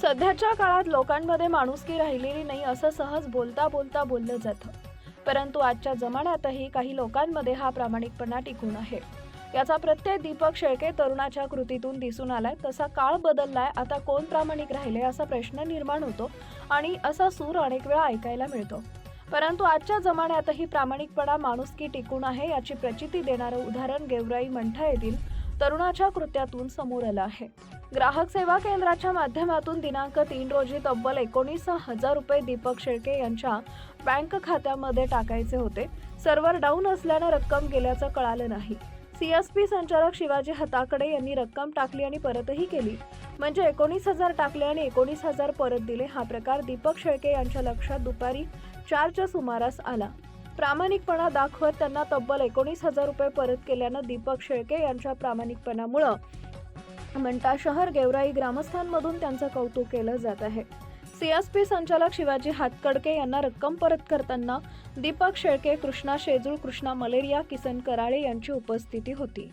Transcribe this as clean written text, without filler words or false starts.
सध्याच्या काळात लोकांमध्ये माणुसकी राहिलेली नाही असं सहज बोलता बोलता बोललं जातं. परंतु आजच्या जमान्यातही काही लोकांमध्ये हा प्रामाणिकपणा टिकून आहे. याचा प्रत्यय दीपक शेळके तरुणाच्या कृतीतून दिसून आलाय. तसा काळ बदललाय, आता कोण प्रामाणिक राहिले असा प्रश्न निर्माण होतो आणि असा सूर अनेक वेळा ऐकायला मिळतो. परंतु आजच्या जमान्यातही प्रामाणिकपणा, माणुसकी टिकून आहे याची प्रचिती देणारं उदाहरण गेवराई मंठा येथील तरुणाच्या कृत्यातून समोर आलं आहे. ग्राहक सेवा केंद्राच्या माध्यमातून दिनांक 3 रोजी तब्बल 19,000 रुपये दीपक शेळके यांच्या बँक खात्यामध्ये टाकायचे होते. सर्व्हर डाऊन असल्यानं रक्कम गेल्याचं कळालं नाही. सीएसपी संचालक शिवाजी हताकडे यांनी रक्कम टाकली आणि परतही केली. म्हणजे 19,000 टाकले आणि 19,000 परत दिले. हा प्रकार दीपक शेळके यांच्या लक्षात दुपारी 4च्या सुमारास आला. प्रामाणिकपणा दाखवत त्यांना तब्बल 19,000 रुपये परत केल्यानं दीपक शेळके यांच्या प्रामाणिकपणामुळे मंठा शहर गेवराई ग्रामस्थांमधून त्यांचं कौतुक केलं जात आहे. सीएसपी संचालक शिवाजी हातकडके यांना रक्कम परत करताना दीपक शेळके, कृष्णा शेजूळ, कृष्णा मलेरिया, किसन कराळे यांची उपस्थिती होती.